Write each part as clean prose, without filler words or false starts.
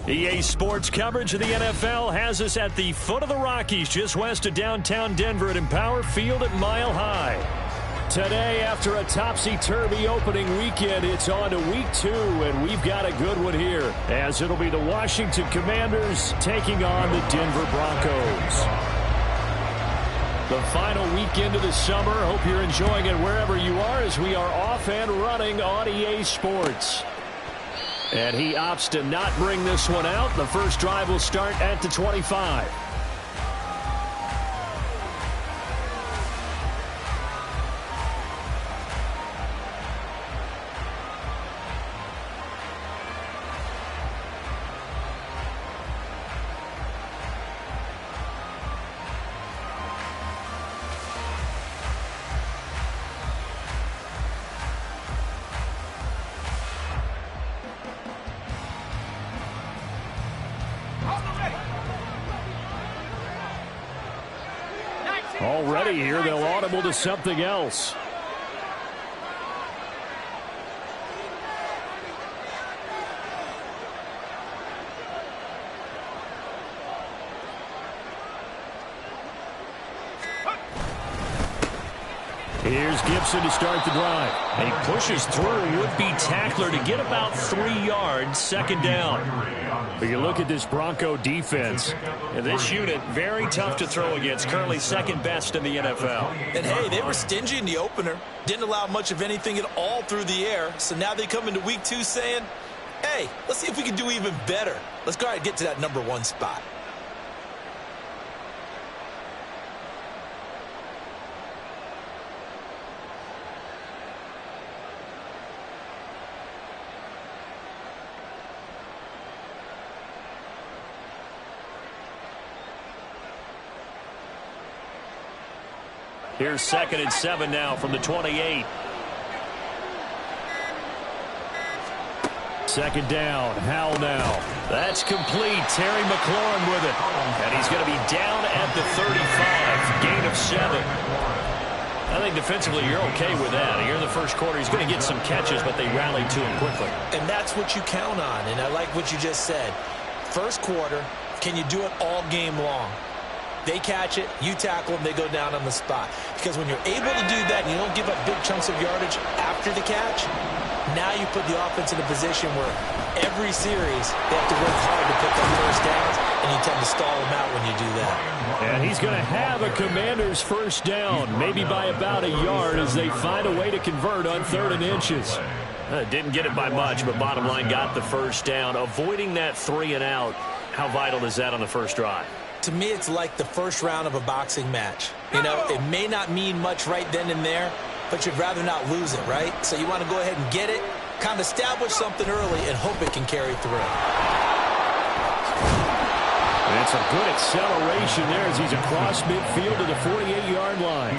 EA Sports coverage of the NFL has us at the foot of the Rockies, just west of downtown Denver at Empower Field at Mile High. Today, after a topsy-turvy opening weekend, it's on to week 2, and we've got a good one here, as it'll be the Washington Commanders taking on the Denver Broncos. The final weekend of the summer. Hope you're enjoying it wherever you are, as we are off and running on EA Sports. And he opts to not bring this one out. The first drive will start at the 25. Already here, they'll audible to something else. Here's Gibson to start the drive. And he pushes through a would-be tackler to get about 3 yards, second down. But you look at this Bronco defense, and this unit, very tough to throw against, currently second best in the NFL. And hey, they were stingy in the opener, didn't allow much of anything at all through the air, so now they come into week 2 saying, hey, let's see if we can do even better. Let's go ahead and get to that number 1 spot. Here's 2nd and 7 now from the 28. Second down. Howell now. That's complete. Terry McLaurin with it. And he's going to be down at the 35. Gain of 7. I think defensively you're okay with that. Here in the first quarter, he's going to get some catches, but they rallied to him quickly. And that's what you count on. And I like what you just said. First quarter, can you do it all game long? They catch it, you tackle them, they go down on the spot. Because when you're able to do that and you don't give up big chunks of yardage after the catch, now you put the offense in a position where every series they have to work hard to pick up first downs, and you tend to stall them out when you do that. And he's going to have a Commander's first down, maybe by about a yard, as they find a way to convert on 3rd and inches. Didn't get it by much, but bottom line got the first down. Avoiding that 3 and out, how vital is that on the first drive? To me, it's like the first round of a boxing match. You know, it may not mean much right then and there, but you'd rather not lose it, right? So you want to go ahead and get it, kind of establish something early, and hope it can carry through. And it's a good acceleration there as he's across midfield to the 48-yard line.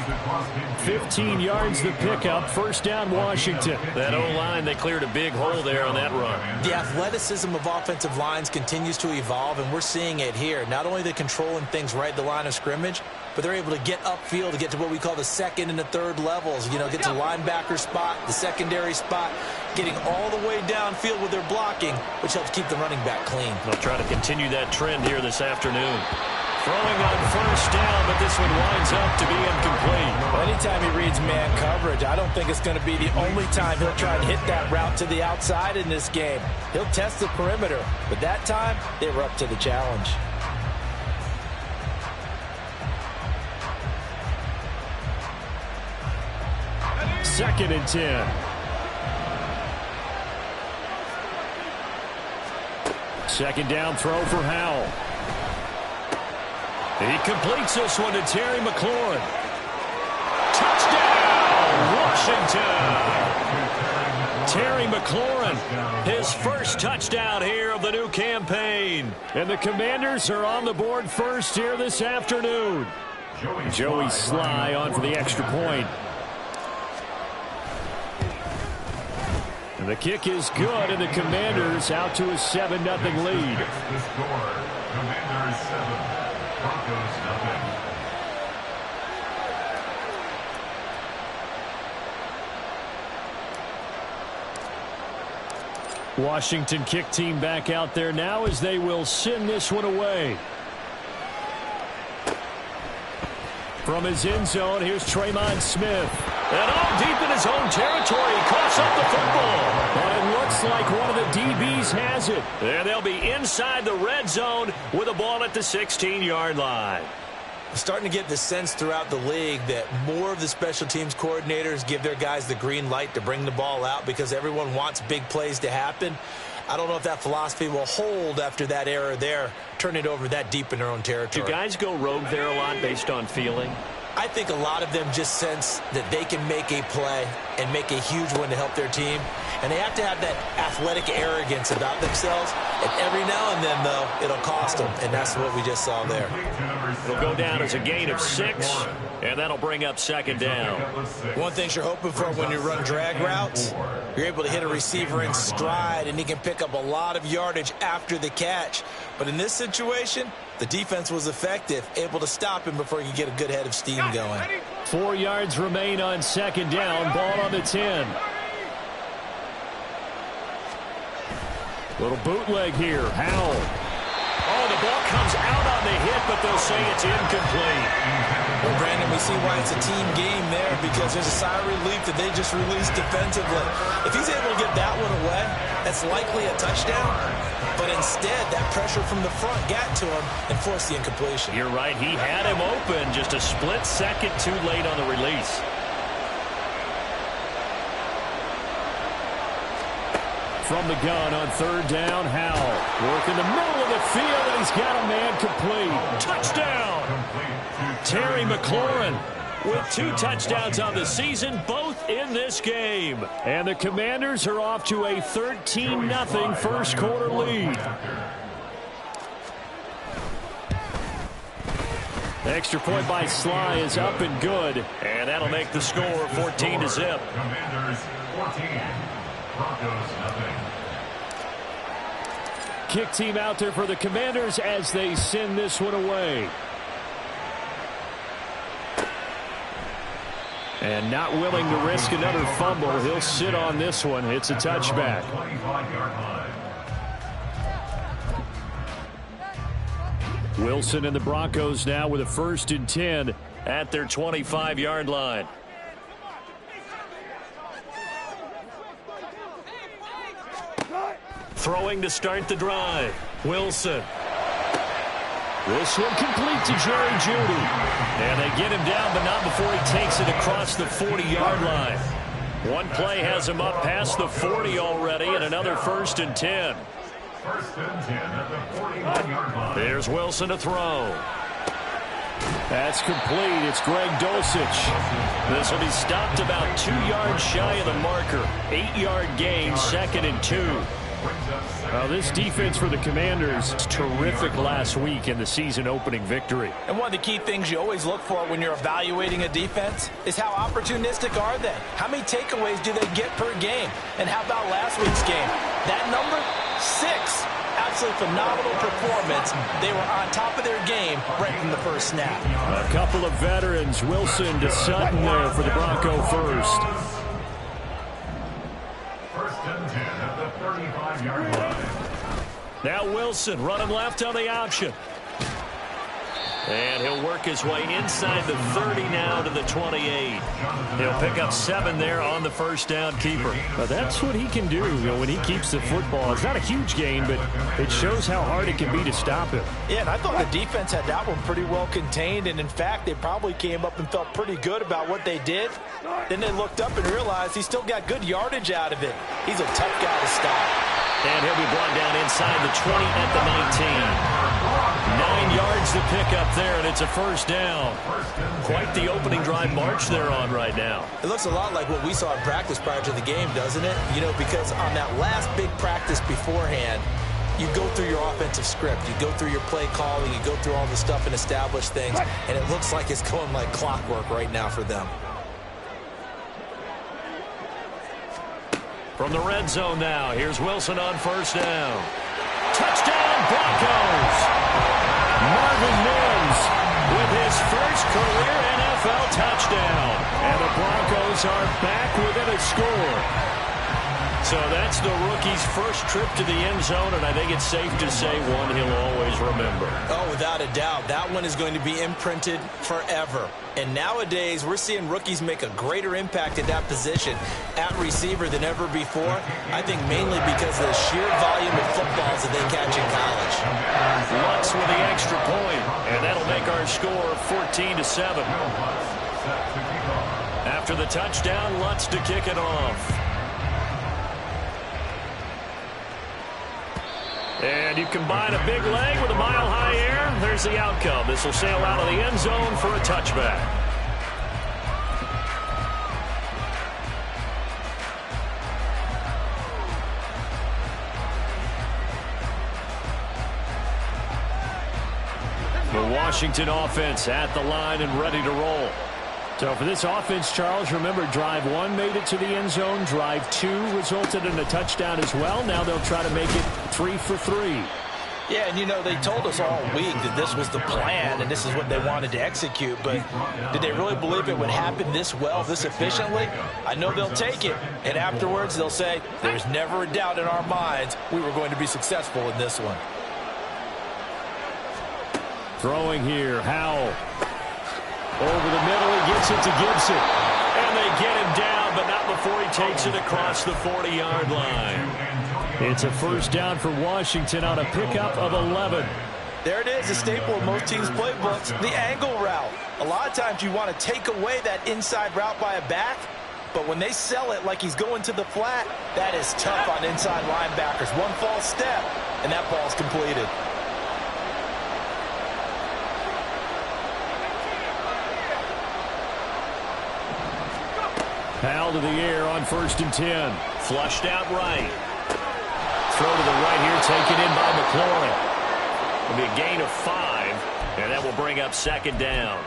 15 yards the pickup. First down, Washington. That O-line, they cleared a big hole there on that run. The athleticism of offensive lines continues to evolve, and we're seeing it here. Not only the controlling things right at the line of scrimmage, but they're able to get upfield to get to what we call the 2nd and the 3rd levels. You know, get to the linebacker spot, the secondary spot, getting all the way downfield with their blocking, which helps keep the running back clean. They'll try to continue that trend here this afternoon. Throwing on first down, but this one winds up to be incomplete. Well, anytime he reads man coverage, I don't think it's going to be the only time he'll try and hit that route to the outside in this game. He'll test the perimeter, but that time, they were up to the challenge. Second and 10. Second down throw for Howell. He completes this one to Terry McLaurin. Touchdown, Washington. Terry McLaurin, his first touchdown here of the new campaign. And the Commanders are on the board first here this afternoon. Joey Sly on for the extra point. And the kick is good, and the Commanders out to a 7-0 lead. The score, Commanders 7, Broncos 0. Washington kick team back out there now as they will send this one away. From his end zone, here's Tremon Smith. And all deep in his own territory, he coughs up the football. And it looks like one of the DBs has it. And they'll be inside the red zone with a ball at the 16-yard line. I'm starting to get the sense throughout the league that more of the special teams coordinators give their guys the green light to bring the ball out because everyone wants big plays to happen. I don't know if that philosophy will hold after that error there, turn it over that deep in their own territory. Do guys go rogue there a lot based on feeling? I think a lot of them just sense that they can make a play and make a huge one to help their team. And they have to have that athletic arrogance about themselves. And every now and then, though, it'll cost them. And that's what we just saw there. It'll go down as a gain of 6, and that'll bring up second down. One thing you're hoping for when you run drag routes, you're able to hit a receiver in stride, and he can pick up a lot of yardage after the catch. But in this situation, the defense was effective, able to stop him before he could get a good head of steam going. 4 yards remain on second down. Ball on the 10. Little bootleg here. Howell. Oh, the ball comes out on the hit, but they'll say it's incomplete. Well, Brandon, we see why it's a team game there because there's a sigh of relief that they just released defensively. If he's able to get that one away, that's likely a touchdown. But instead, that pressure from the front got to him and forced the incompletion. You're right. He had him open just a split second too late on the release. From the gun on third down, Howell. Work in the middle of the field, and he's got a man complete. Touchdown! Terry McLaurin with 2 touchdowns on the season, both in this game. And the Commanders are off to a 13-0 first quarter lead. The extra point by Sly is up and good, and that'll make the score 14-0. Commanders 14, Broncos nothing. Kick team out there for the Commanders as they send this one away. And not willing to risk another fumble. He'll sit on this one. It's a touchback. Wilson and the Broncos now with a 1st and 10 at their 25-yard line. Throwing to start the drive. Wilson. This one complete to Jerry Jeudy. And they get him down, but not before he takes it across the 40-yard line. One play has him up past the 40 already, and another 1st and 10. 1st and 10 at the 41-yard line. There's Wilson to throw. That's complete. It's Greg Dulcich. This will be stopped about 2 yards shy of the marker. 8-yard gain, 2nd and 2. This defense for the Commanders was terrific last week in the season-opening victory. And one of the key things you always look for when you're evaluating a defense is how opportunistic are they? How many takeaways do they get per game? And how about last week's game? That number, 6. Absolutely phenomenal performance. They were on top of their game right from the first snap. A couple of veterans, Wilson to Sutton there for the Bronco first. 1st and 10 at the 35-yard line. Now Wilson running left on the option. And he'll work his way inside the 30 now to the 28. He'll pick up 7 there on the first down keeper. But that's what he can do, when he keeps the football. It's not a huge gain, but it shows how hard it can be to stop him. Yeah, and I thought the defense had that one pretty well contained. And, in fact, they probably came up and felt pretty good about what they did. Then they looked up and realized he still got good yardage out of it. He's a tough guy to stop. And he'll be brought down inside the 20 at the 19. 9 yards to pick up there, and it's a first down. Quite the opening drive march they're on right now. It looks a lot like what we saw in practice prior to the game, doesn't it? Because on that last big practice beforehand, you go through your offensive script. You go through your play calling. You go through all the stuff and establish things. And it looks like it's going like clockwork right now for them. From the red zone now, here's Wilson on first down. Touchdown, Broncos! Marvin Mims with his first career NFL touchdown. And the Broncos are back within a score. So that's the rookie's first trip to the end zone, and I think it's safe to say one he'll always remember. Oh, without a doubt. That one is going to be imprinted forever. And nowadays, we're seeing rookies make a greater impact at that position at receiver than ever before. I think mainly because of the sheer volume of footballs that they catch in college. Lutz with the extra point, and that'll make our score 14-7. After the touchdown, Lutz to kick it off. And you combine a big leg with a mile-high air, there's the outcome. This will sail out of the end zone for a touchback. The Washington offense at the line and ready to roll. So for this offense, Charles, remember, drive 1 made it to the end zone. Drive 2 resulted in a touchdown as well. Now they'll try to make it 3 for 3. Yeah, and you know, they told us all week that this was the plan and this is what they wanted to execute, but did they really believe it would happen this well, this efficiently? I know they'll take it, and afterwards they'll say, there's never a doubt in our minds we were going to be successful in this one. Throwing here, Howell. Over the middle, he gets it to Gibson. And they get him down, but not before he takes it across the 40-yard line. It's a first down for Washington on a pickup of 11. There it is, a staple of most teams' playbooks, the angle route. A lot of times you want to take away that inside route by a back, but when they sell it like he's going to the flat, that is tough on inside linebackers. One false step, and that ball's completed. Powell to the air on 1st and 10. Flushed out right. Throw to the right here, taken in by McLaurin. It'll be a gain of 5, and that will bring up 2nd down.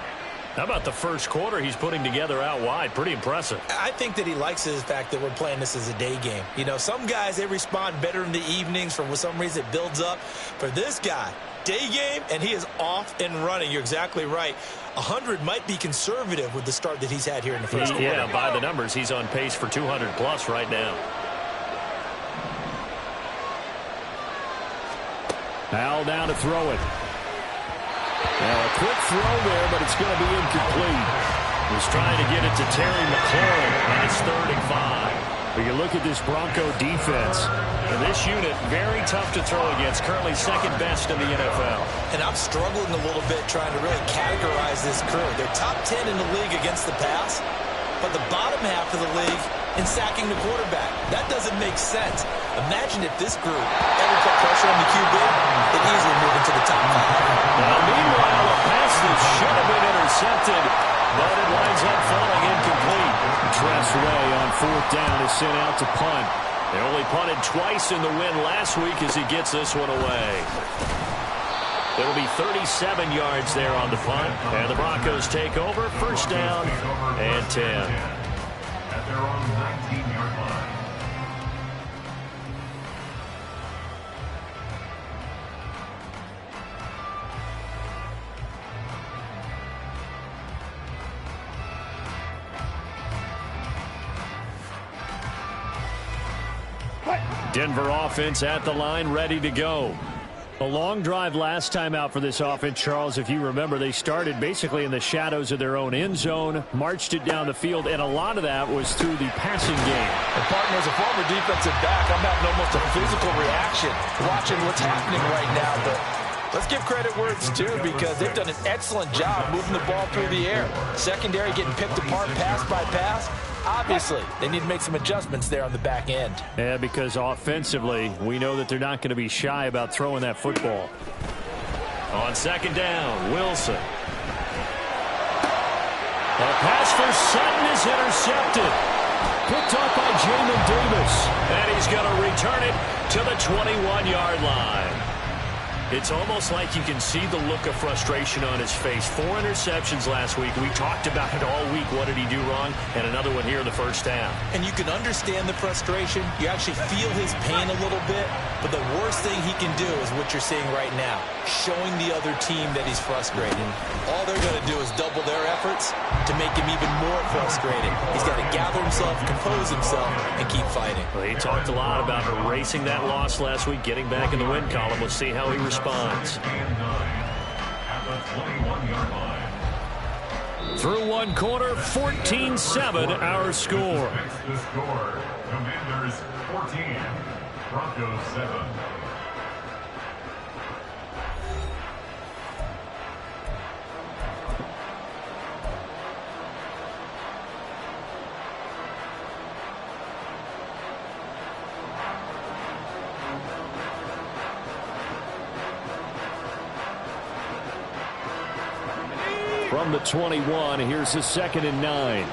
How about the first quarter he's putting together out wide? Pretty impressive. I think that he likes the fact that we're playing this as a day game. You know, some guys, they respond better in the evenings. For some reason, it builds up. For this guy, day game, and he is off and running. You're exactly right. 100 might be conservative with the start that he's had here in the first quarter. Yeah, by the numbers, he's on pace for 200-plus right now. Powell down to throw it. Now a quick throw there, but it's going to be incomplete. He's trying to get it to Terry McLaurin, and it's 3rd and 5. But you look at this Bronco defense, and this unit, very tough to throw against, currently 2nd best in the NFL. And I'm struggling a little bit trying to really categorize this crew. They're top 10 in the league against the pass, but the bottom half of the league in sacking the quarterback. That doesn't make sense. Imagine if this group ever put pressure on the QB, they'd easily move into the top 5. Now, meanwhile, a pass that should have been intercepted, but it winds up falling incomplete. Tressway on 4th down is sent out to punt. They only punted twice in the win last week as he gets this one away. It'll be 37 yards there on the punt, and the Broncos take over. 1st down and 10. At their own 19-yard line. Denver offense at the line, ready to go. A long drive last time out for this offense, Charles. If you remember, they started basically in the shadows of their own end zone, marched it down the field, and a lot of that was through the passing game. And partner, as a former defensive back, I'm having almost a physical reaction watching what's happening right now. But let's give credit where it's due, because they've done an excellent job moving the ball through the air. Secondary getting picked apart pass by pass. Obviously, they need to make some adjustments there on the back end. Yeah, because offensively, we know that they're not going to be shy about throwing that football. On 2nd down, Wilson. A pass for Sutton is intercepted. Picked up by Jamin Davis. And he's going to return it to the 21-yard line. It's almost like you can see the look of frustration on his face. 4 interceptions last week. We talked about it all week. What did he do wrong? And another one here in the 1st half. And you can understand the frustration. You actually feel his pain a little bit. But the worst thing he can do is what you're seeing right now, showing the other team that he's frustrated. All they're going to do is double their efforts to make him even more frustrated. He's got to gather himself, compose himself, and keep fighting. Well, he talked a lot about erasing that loss last week, getting back in the win column. We'll see how he responds. Through one quarter, 14-7 our score. The score, Commanders 14, Broncos 7. From the 21, here's the 2nd and 9.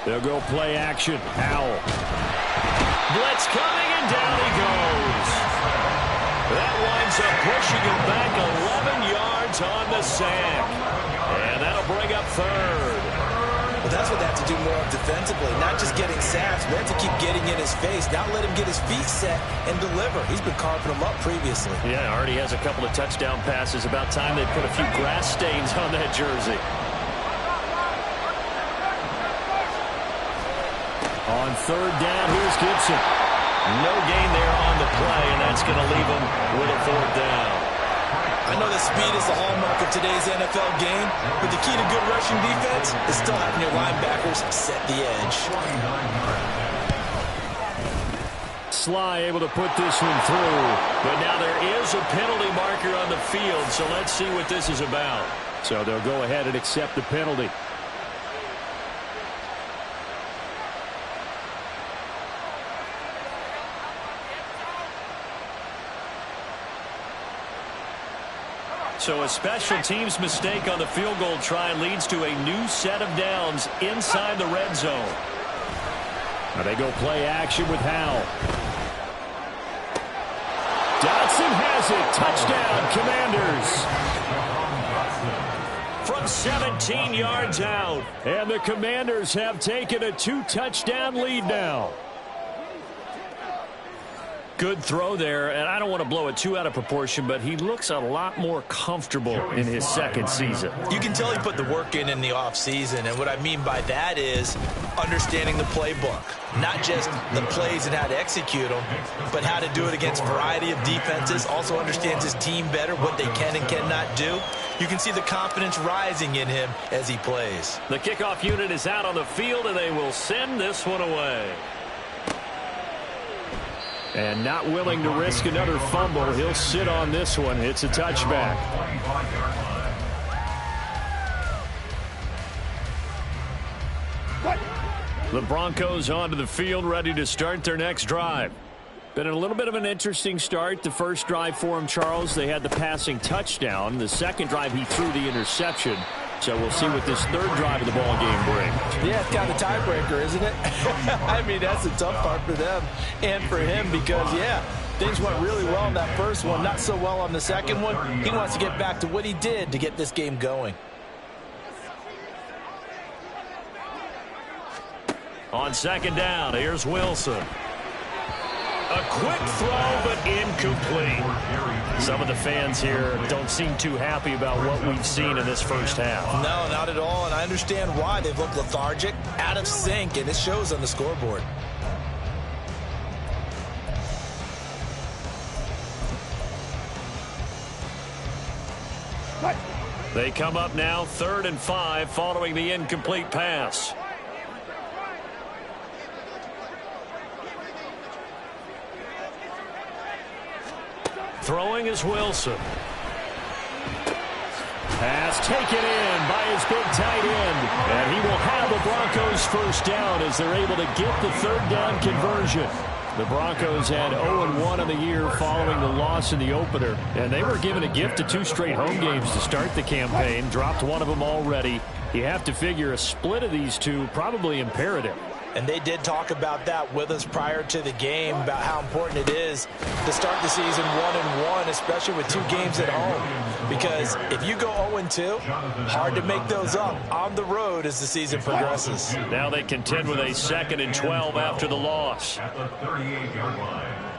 They'll go play action. Howell. Blitz coming, and down he goes. That winds up pushing him back 11 yards on the sack. And that'll bring up 3rd. But that's what they have to do more of defensively, not just getting sacks, but have to keep getting in his face, not let him get his feet set and deliver. He's been carving them up previously. Yeah, already has a couple of touchdown passes. About time they put a few grass stains on that jersey. On 3rd down, here's Gibson. No gain there on the play, and that's going to leave him with a 4th down. I know that speed is the hallmark of today's NFL game, but the key to good rushing defense is still having your linebackers set the edge. Sly able to put this one through, but now there is a penalty marker on the field, so let's see what this is about. So they'll go ahead and accept the penalty. So a special teams mistake on the field goal try leads to a new set of downs inside the red zone. Now they go play action with Howell. Dotson has it. Touchdown, Commanders. From 17 yards out. And the Commanders have taken a 2-touchdown lead now. Good throw there, and I don't want to blow it too out of proportion, but he looks a lot more comfortable in his 2nd season. You can tell he put the work in the offseason, and what I mean by that is understanding the playbook. Not just the plays and how to execute them, but how to do it against a variety of defenses. Also understands his team better, what they can and cannot do. You can see the confidence rising in him as he plays. The kickoff unit is out on the field, and they will send this one away. And not willing to risk another fumble, he'll sit on this one. It's a touchback. The Broncos onto the field, ready to start their next drive. Been a little bit of an interesting start. The first drive for him, Charles, they had the passing touchdown. The second drive, he threw the interception. So we'll see what this 3rd drive of the ball game brings. Yeah, it's kind of a tiebreaker, isn't it? I mean, that's the tough part for them and for him because, yeah, things went really well in that first one, not so well on the second one. He wants to get back to what he did to get this game going. On 2nd down, here's Wilson. A quick throw, but incomplete. Some of the fans here don't seem too happy about what we've seen in this first half. No, not at all, and I understand why. They've looked lethargic, out of sync, and it shows on the scoreboard. They come up now 3rd and 5 following the incomplete pass. Throwing is Wilson. Pass taken in by his big tight end. And he will have the Broncos 1st down as they're able to get the 3rd down conversion. The Broncos had 0-1 in the year following the loss in the opener. And they were given a gift of 2 straight home games to start the campaign. Dropped one of them already. You have to figure a split of these two probably imperative. And they did talk about that with us prior to the game, about how important it is to start the season 1-1, especially with 2 games at home. Because if you go 0-2, hard to make those up on the road as the season progresses. Now they contend with a 2nd and 12 after the loss. At the 38-yard line.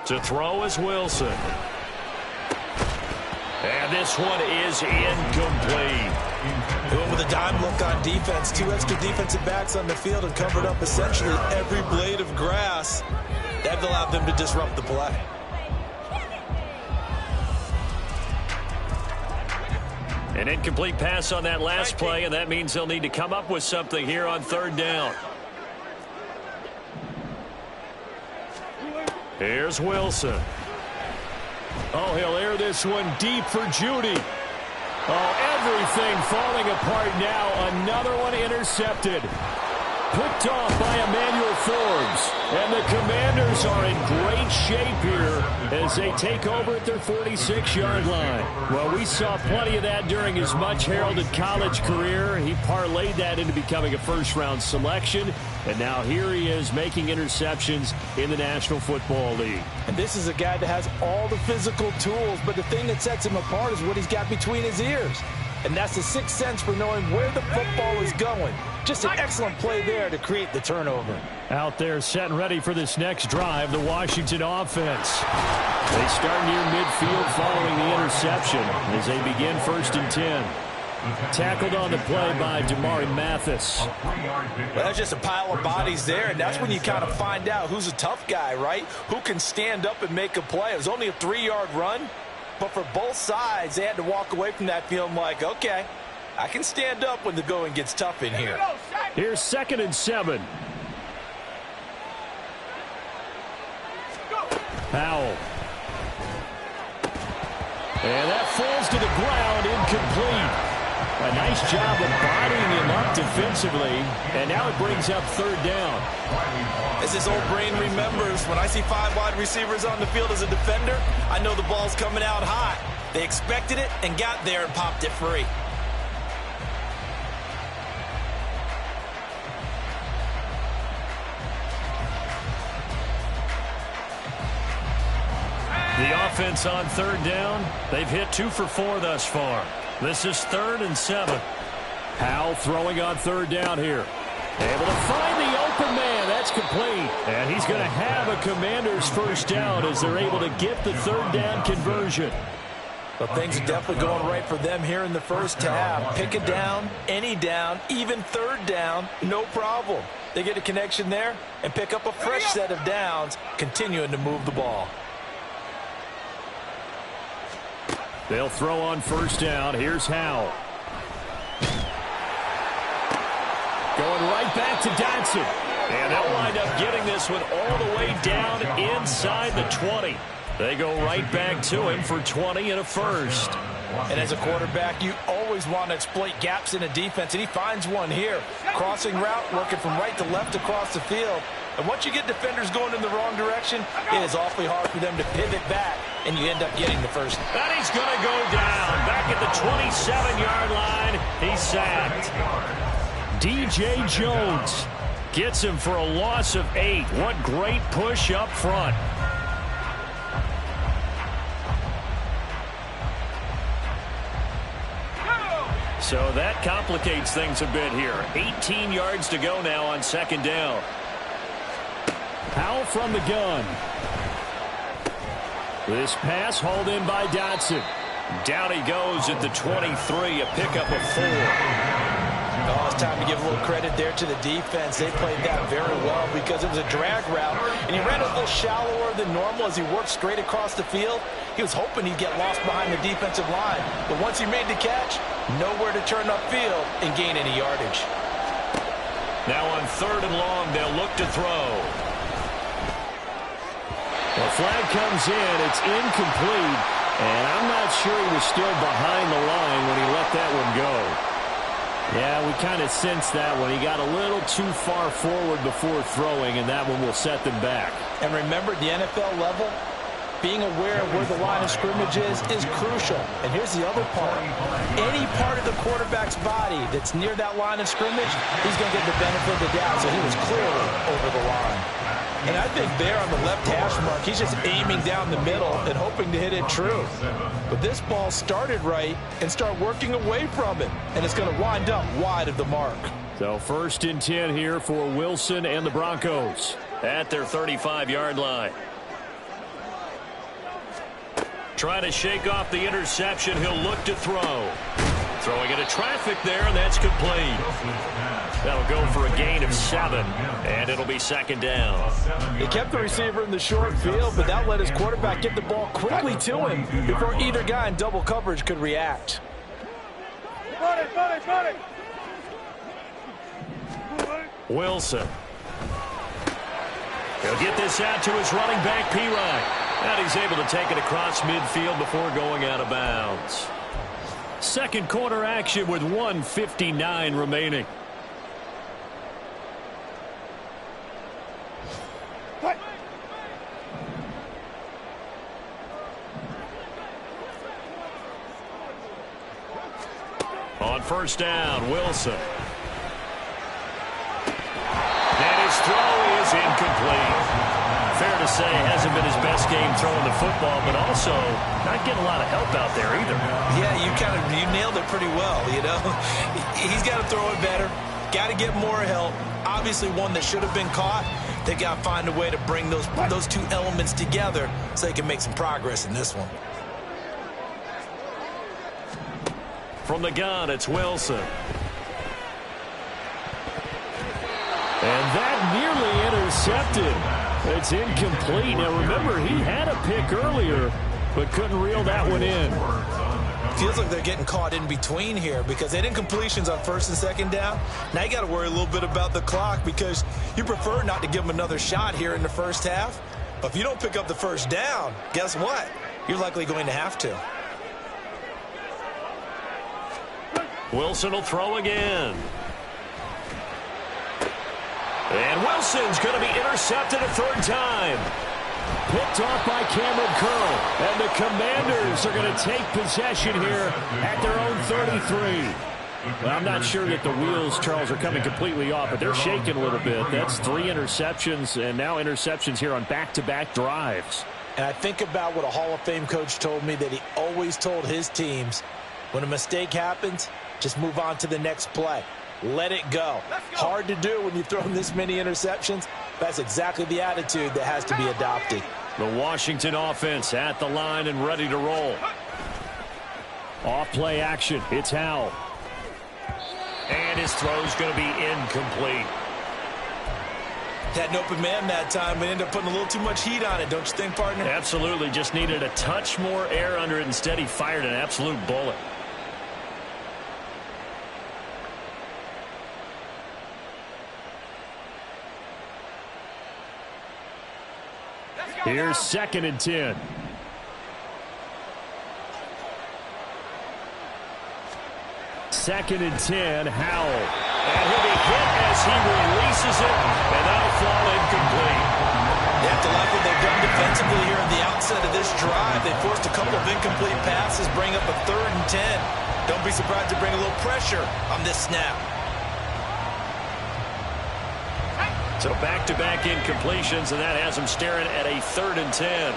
To throw is Wilson. And this one is incomplete. They went with a dime look on defense. 2 extra defensive backs on the field and covered up essentially every blade of grass. That allowed them to disrupt the play. An incomplete pass on that last play, and that means they'll need to come up with something here on 3rd down. Here's Wilson. Oh, he'll air this one deep for Judy. Oh, everything falling apart now. Another one intercepted. Picked off by Emmanuel Forbes. And the Commanders are in great shape here as they take over at their 46-yard line. Well, we saw plenty of that during his much-heralded college career. He parlayed that into becoming a first-round selection. And now here he is making interceptions in the National Football League. And this is a guy that has all the physical tools, but the thing that sets him apart is what he's got between his ears. And that's the sixth sense for knowing where the football is going. Just an excellent play there to create the turnover. Out there set and ready for this next drive, the Washington offense. They start near midfield following the interception as they begin 1st and 10. Tackled on the play by Damari Mathis. Well, that's just a pile of bodies there, and that's when you kind of find out who's a tough guy, right? Who can stand up and make a play. It was only a 3-yard run, but for both sides, they had to walk away from that feeling like, okay, I can stand up when the going gets tough in here. Here's 2nd and 7. Powell. And that falls to the ground, incomplete. A nice job of bodying him up defensively, and now it brings up 3rd down. As his old brain remembers, when I see 5 wide receivers on the field as a defender, I know the ball's coming out high. They expected it and got there and popped it free. The offense on 3rd down, they've hit 2 for 4 thus far. This is 3rd and 7. Powell throwing on 3rd down here. Able to find the open man. That's complete. And he's going to have a Commander's first down as they're able to get the 3rd down conversion. Well, things are definitely going right for them here in the first half. Pick a down, any down, even 3rd down, no problem. They get a connection there and pick up a fresh set of downs, continuing to move the ball. They'll throw on 1st down. Here's Howell. Going right back to Dotson. And they'll wind up getting this one all the way down inside the 20. They go right back to him for 20 and a first. And as a quarterback, you always want to exploit gaps in a defense, and he finds one here. Crossing route, working from right to left across the field. And once you get defenders going in the wrong direction, it is awfully hard for them to pivot back, and you end up getting the first. And he's going to go down. Back at the 27-yard line, he's sacked. DJ Jones gets him for a loss of 8. What great push up front. So that complicates things a bit here. 18 yards to go now on 2nd down. Powell from the gun. This pass hauled in by Dotson. Down he goes at the 23, a pickup of 4. Oh, it's time to give a little credit there to the defense. They played that very well because it was a drag route, and he ran a little shallower than normal as he worked straight across the field. He was hoping he'd get lost behind the defensive line, but once he made the catch, nowhere to turn upfield and gain any yardage. Now on 3rd and long, they'll look to throw. The flag comes in. It's incomplete, and I'm not sure he was still behind the line when he let that one go. Yeah, we kind of sensed that one. He got a little too far forward before throwing, and that one will set them back. And remember, the NFL level, being aware of where the line of scrimmage is crucial. And here's the other part. Any part of the quarterback's body that's near that line of scrimmage, he's going to get the benefit of the doubt. So he was clearly over the line. And I think there on the left hash mark, he's just aiming down the middle and hoping to hit it true. But this ball started right and start working away from it. And it's going to wind up wide of the mark. So 1st and 10 here for Wilson and the Broncos. at their 35-yard line. Trying to shake off the interception. He'll look to throw. Throwing into traffic there, and that's complete. That'll go for a gain of 7, and it'll be second down. He kept the receiver in the short field, but that let his quarterback get the ball quickly to him before either guy in double coverage could react. Wilson. He'll get this out to his running back, Pirine. And he's able to take it across midfield before going out of bounds. Second quarter action with 1:59 remaining. On first down, Wilson. And his throw is incomplete. Fair to say, hasn't been his best game throwing the football, but also not getting a lot of help out there either. Yeah, you nailed it pretty well, you know. He's got to throw it better, got to get more help. Obviously one that should have been caught. They got to find a way to bring those two elements together so they can make some progress in this one. From the gun, it's Wilson. And that nearly intercepted. It's incomplete. Now, remember, he had a pick earlier, but couldn't reel that one in. Feels like they're getting caught in between here because they did incompletions on first and second down. Now you got to worry a little bit about the clock because you prefer not to give them another shot here in the first half. But if you don't pick up the first down, guess what? You're likely going to have to. Wilson will throw again. And Wilson's going to be intercepted a third time. Picked off by Cameron Curl. And the Commanders are going to take possession here at their own 33. Well, I'm not sure that the wheels, Charles, are coming completely off, but they're shaking a little bit. That's 3 interceptions, and now interceptions here on back-to-back drives. And I think about what a Hall of Fame coach told me that he always told his teams, when a mistake happens, just move on to the next play. Let it go. Hard to do when you've thrown this many interceptions. That's exactly the attitude that has to be adopted. The Washington offense at the line and ready to roll. Off play action. It's Howell. And his throw's going to be incomplete. Had an open man that time and ended up putting a little too much heat on it, don't you think, partner? Absolutely. Just needed a touch more air under it. Instead, he fired an absolute bullet. Here's 2nd and 10. Second and 10, Howell. And he'll be hit as he releases it, and that'll fall incomplete. You have to like what they've done defensively here at the outset of this drive. They forced a couple of incomplete passes, bring up a 3rd and 10. Don't be surprised to bring a little pressure on this snap. So back-to-back incompletions, and that has them staring at a 3rd and 10.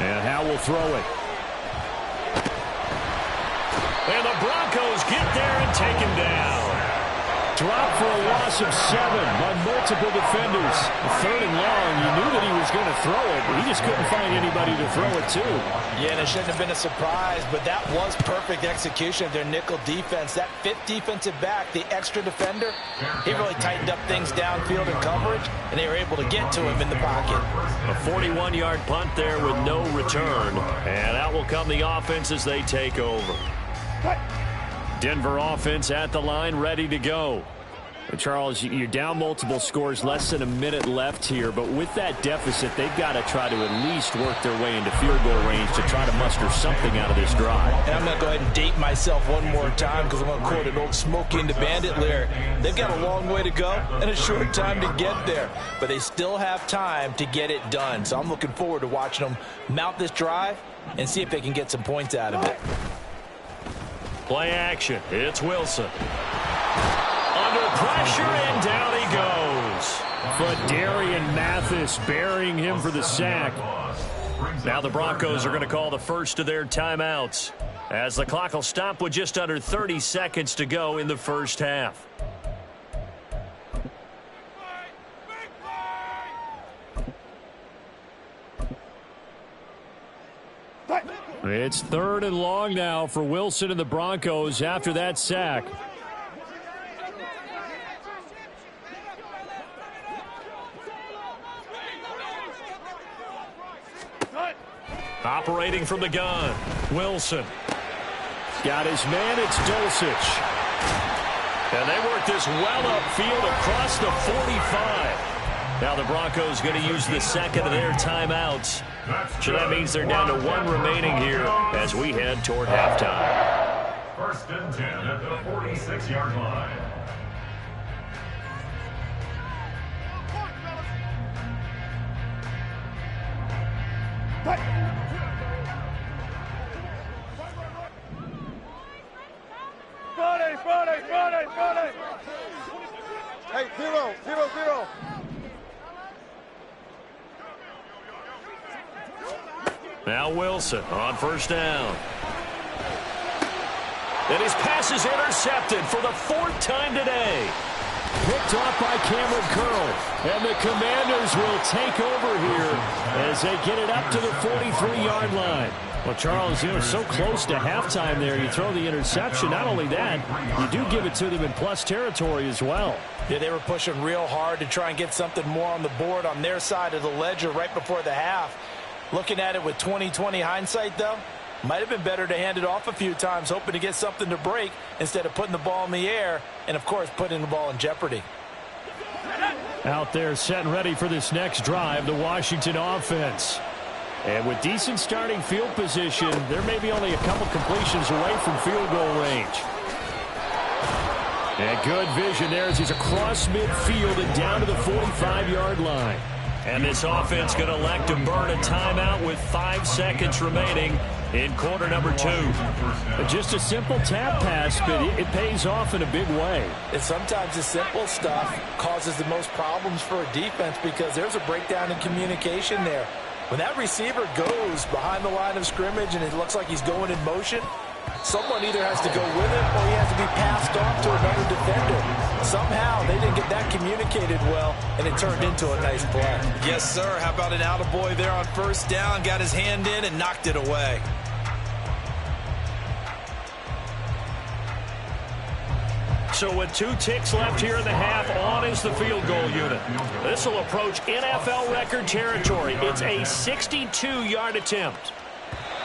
And Howell will throw it. And the Broncos get there and take him down. Dropped for a loss of 7 by multiple defenders. 3rd and long, you knew that he was going to throw it, but he just couldn't find anybody to throw it to. Yeah, and it shouldn't have been a surprise, but that was perfect execution of their nickel defense. That 5th defensive back, the extra defender, he really tightened up things downfield in coverage, and they were able to get to him in the pocket. A 41-yard punt there with no return, and out will come the offense as they take over. Denver offense at the line, ready to go. And Charles, you're down multiple scores, less than a minute left here, but with that deficit, they've got to try to at least work their way into field goal range to try to muster something out of this drive. And I'm going to go ahead and date myself one more time because I'm going to quote an old Smokey and the Bandit lyric. They've got a long way to go and a short time to get there, but they still have time to get it done. So I'm looking forward to watching them mount this drive and see if they can get some points out of it. Play action. It's Wilson. Under pressure, and down he goes. But Darian Mathis burying him for the sack. Now the Broncos are going to call the first of their timeouts, as the clock will stop with just under 30 seconds to go in the first half. It's 3rd and long now for Wilson and the Broncos after that sack. Operating from the gun, Wilson. Got his man, it's Dulcich. And they work this well upfield across the 45. Now the Broncos going to use the second of their timeouts. So that means they're down to 1 remaining here as we head toward halftime. 1st and 10 at the 46-yard line. Friday. Hey, 0-0-0. Now Wilson on 1st down. And his pass is intercepted for the 4th time today. Picked off by Cameron Curl. And the Commanders will take over here as they get it up to the 43-yard line. Well, Charles, so close to halftime there. You throw the interception. Not only that, you do give it to them in plus territory as well. Yeah, they were pushing real hard to try and get something more on the board on their side of the ledger right before the half. Looking at it with 20/20 hindsight, though, might have been better to hand it off a few times, hoping to get something to break instead of putting the ball in the air and, of course, putting the ball in jeopardy. Out there set and ready for this next drive, the Washington offense. And with decent starting field position, there may be only a couple completions away from field goal range. And good vision there as he's across midfield and down to the 45-yard line. And this offense going to elect to burn a timeout with 5 seconds remaining in quarter number 2. Just a simple tap pass, but it pays off in a big way. And sometimes the simple stuff causes the most problems for a defense because there's a breakdown in communication there. When that receiver goes behind the line of scrimmage and it looks like he's going in motion, someone either has to go with him or he has to be passed off to another defender. Somehow they didn't get that communicated well, and it turned into a nice play. Yes, sir. How about an attaboy there on 1st down? Got his hand in and knocked it away. So with 2 ticks left here in the half, on is the field goal unit. This will approach NFL record territory. It's a 62-yard attempt.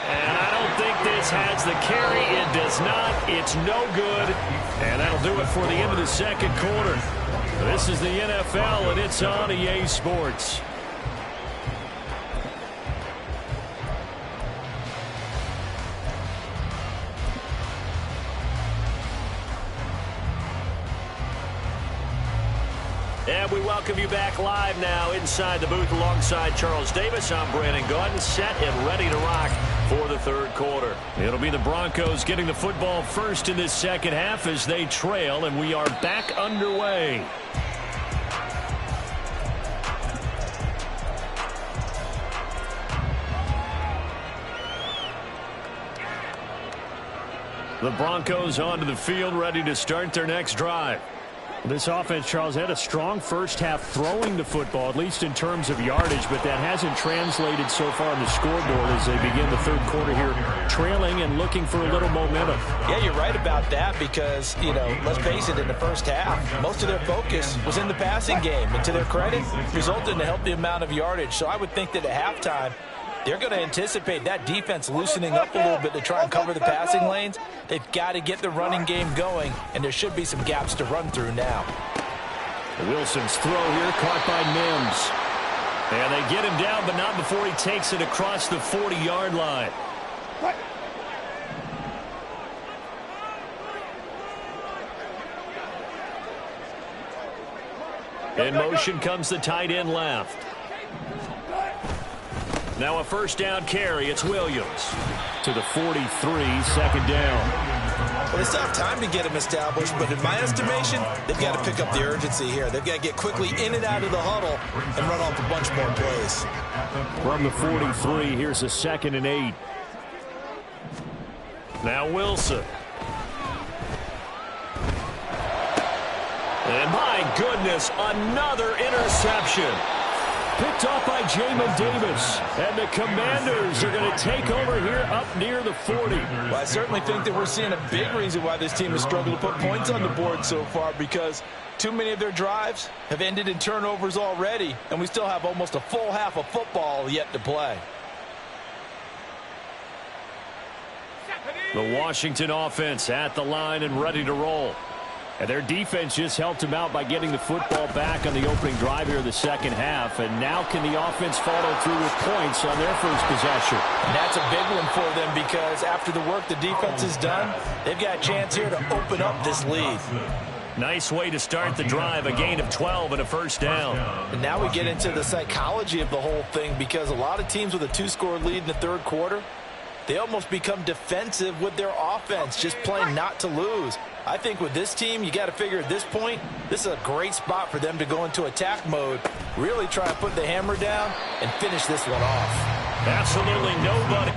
And I don't think this has the carry. It does not. It's no good. And that'll do it for the end of the second quarter. This is the NFL, and it's on EA Sports. And we welcome you back live now inside the booth alongside Charles Davis. I'm Brandon Gaudin, set and ready to rock for the 3rd quarter. It'll be the Broncos getting the football first in this second half as they trail, and we are back underway. The Broncos onto the field, ready to start their next drive. This offense, Charles, had a strong first half throwing the football, at least in terms of yardage, but that hasn't translated so far on the scoreboard as they begin the 3rd quarter here, trailing and looking for a little momentum. Yeah, you're right about that because, let's face it, in the first half, most of their focus was in the passing game. And to their credit, resulted in a healthy amount of yardage. So I would think that at halftime, they're going to anticipate that defense loosening up a little bit to try and cover the passing lanes. They've got to get the running game going, and there should be some gaps to run through now. Wilson's throw here caught by Mims. And they get him down, but not before he takes it across the 40-yard line. In motion comes the tight end left. Now a 1st down carry. It's Williams to the 43, 2nd down. Well, they still have time to get him established, but in my estimation, they've got to pick up the urgency here. They've got to get quickly in and out of the huddle and run off a bunch more plays. From the 43, here's a 2nd and 8. Now Wilson. And my goodness, another interception. Picked off by Jamin Davis. And the Commanders are going to take over here up near the 40. Well, I certainly think that we're seeing a big reason why this team has struggled to put points on the board so far, because too many of their drives have ended in turnovers already, and we still have almost a full half of football yet to play. The Washington offense at the line and ready to roll. And their defense just helped them out by getting the football back on the opening drive here of the second half. And now can the offense follow through with points on their first possession? And that's a big one for them, because after the work the defense has done, they've got a chance here to open up this lead. Nice way to start the drive, a gain of 12 and a first down. And now we get into the psychology of the whole thing, because a lot of teams with a 2-score lead in the third quarter, they almost become defensive with their offense, just playing not to lose. I think with this team, you got to figure at this point, this is a great spot for them to go into attack mode, really try to put the hammer down and finish this one off. Absolutely nobody.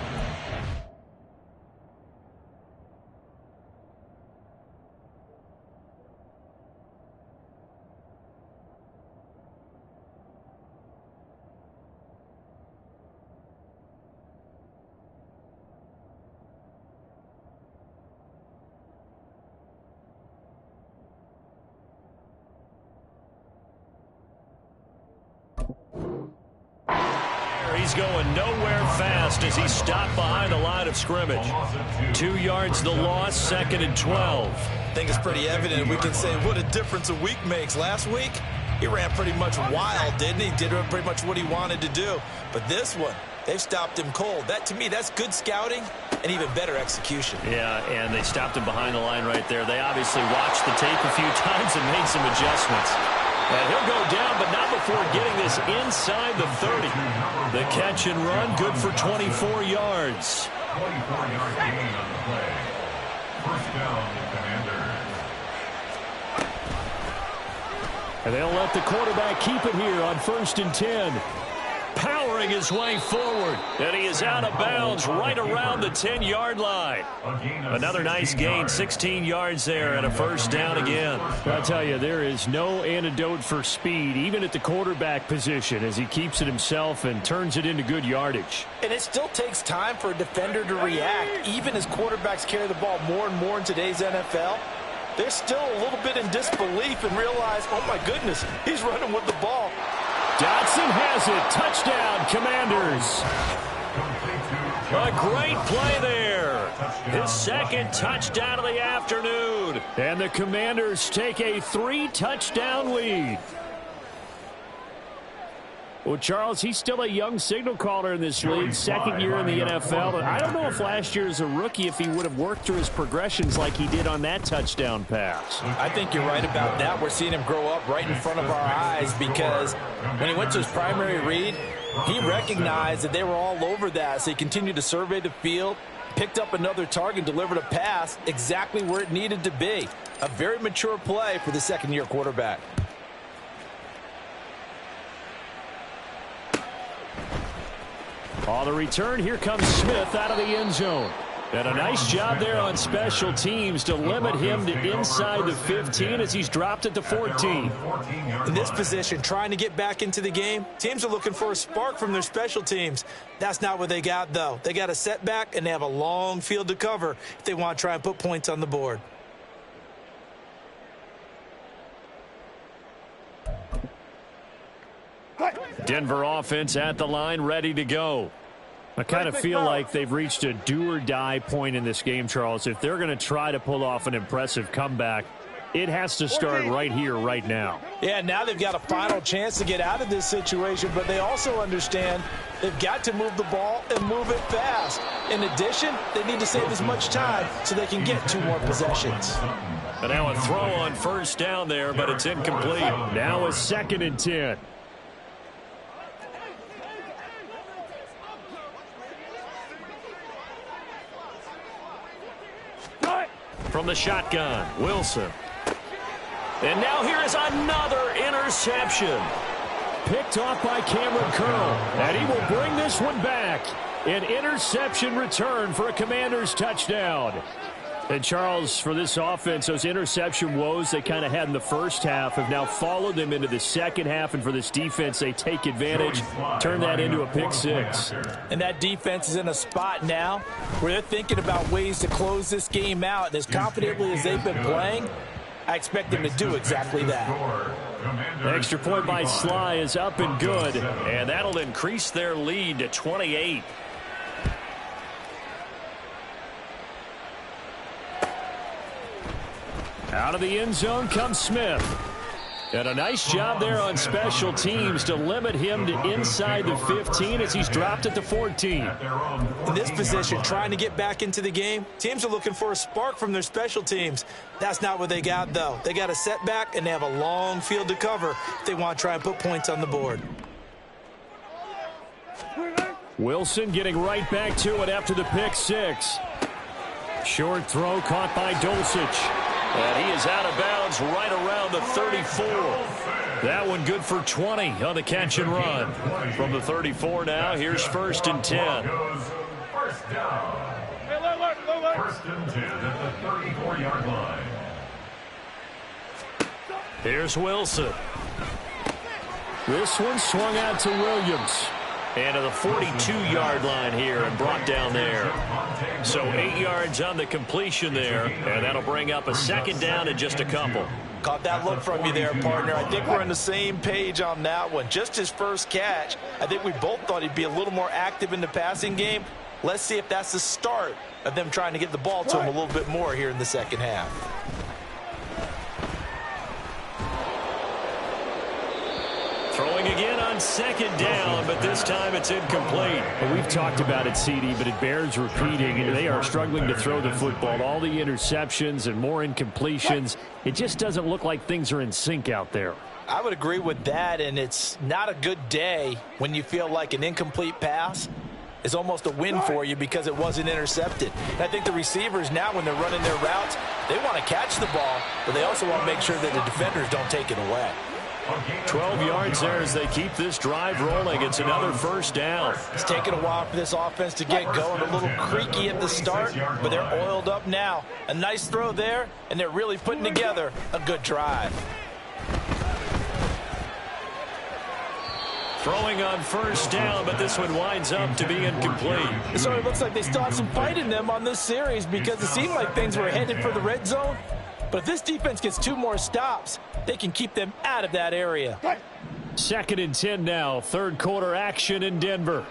He's going nowhere fast as he stopped behind the line of scrimmage. 2 yards the loss, 2nd and 12. I think it's pretty evident. We can say what a difference a week makes. Last week, he ran pretty much wild, didn't he? Did pretty much what he wanted to do. But this one, they've stopped him cold. That, to me, that's good scouting and even better execution. Yeah, and they stopped him behind the line right there. They obviously watched the tape a few times and made some adjustments. And he'll go down, but not before getting this inside the 30. The catch and run, good for 24 yards. 24-yard gain on the play. First down, the Commanders. And they'll let the quarterback keep it here on 1st and 10. Powering his way forward. And he is out of bounds right around the 10-yard line. Another nice gain, 16 yards there, and a first down again. I'll tell you, there is no antidote for speed, even at the quarterback position, as he keeps it himself and turns it into good yardage. And it still takes time for a defender to react, even as quarterbacks carry the ball more and more in today's NFL. They're still a little bit in disbelief and realize, oh my goodness, he's running with the ball. Dotson has it. Touchdown, Commanders. A great play there. His 2nd touchdown of the afternoon. And the Commanders take a 3-touchdown lead. Well, Charles, he's still a young signal caller in this league, 2nd year in the NFL. But I don't know if last year as a rookie, if he would have worked through his progressions like he did on that touchdown pass. I think you're right about that. We're seeing him grow up right in front of our eyes, because when he went to his primary read, he recognized that they were all over that. So he continued to survey the field, picked up another target, delivered a pass exactly where it needed to be. A very mature play for the 2nd-year quarterback. On the return, here comes Smith out of the end zone. And a nice job there on special teams to limit him to inside the 15 as he's dropped at the 14. In this position, trying to get back into the game, teams are looking for a spark from their special teams. That's not what they got, though. They got a setback, and they have a long field to cover if they want to try and put points on the board. Denver offense at the line, ready to go. I kind of feel like they've reached a do-or-die point in this game, Charles. If they're going to try to pull off an impressive comeback, it has to start right here, right now. Yeah, now they've got a final chance to get out of this situation, but they also understand they've got to move the ball and move it fast. In addition, they need to save as much time so they can get 2 more possessions. And now a throw on first down there, but it's incomplete. Now a 2nd and 10. From the shotgun, Wilson. And now here is another interception. Picked off by Cameron Curl. And he will bring this one back. An interception return for a Commanders touchdown. And, Charles, for this offense, those interception woes they kind of had in the first half have now followed them into the second half. And for this defense, they take advantage, turn that into a pick six. And that defense is in a spot now where they're thinking about ways to close this game out. And as confidently as they've been playing, I expect them to do exactly that. Extra point by Sly is up and good. And that'll increase their lead to 28. Out of the end zone comes Smith. And a nice job there on special teams to limit him to inside the 15 as he's dropped at the 14. In this position, trying to get back into the game, teams are looking for a spark from their special teams. That's not what they got, though. They got a setback, and they have a long field to cover if they want to try and put points on the board. Wilson getting right back to it after the pick six. Short throw caught by Dulcich. And he is out of bounds right around the 34. That one good for 20 on the catch and run. From the 34 now, here's 1st and 10. First down. First and 10 at the 34-yard line. Here's Wilson. This one swung out to Williams. And to the 42-yard line here and brought down there. So 8 yards on the completion there. And that'll bring up a second down and just a couple. Caught that look from you there, partner. I think we're on the same page on that one. Just his first catch. I think we both thought he'd be a little more active in the passing game. Let's see if that's the start of them trying to get the ball to him a little bit more here in the second half. Throwing again on second down, but this time it's incomplete. Well, we've talked about it, CD, but it bears repeating. They are struggling to throw the football. All the interceptions and more incompletions. It just doesn't look like things are in sync out there. I would agree with that, and it's not a good day when you feel like an incomplete pass is almost a win for you because it wasn't intercepted. And I think the receivers now, when they're running their routes, they want to catch the ball, but they also want to make sure that the defenders don't take it away. 12 yards there as they keep this drive rolling. It's another first down. It's taken a while for this offense to get going. A little creaky at the start, but they're oiled up now. A nice throw there, and they're really putting together a good drive. Throwing on first down, but this one winds up to be incomplete. So it looks like they still have some fight in them on this series because it seemed like things were headed for the red zone. But if this defense gets 2 more stops, they can keep them out of that area. 2nd and 10 now. 3rd quarter action in Denver.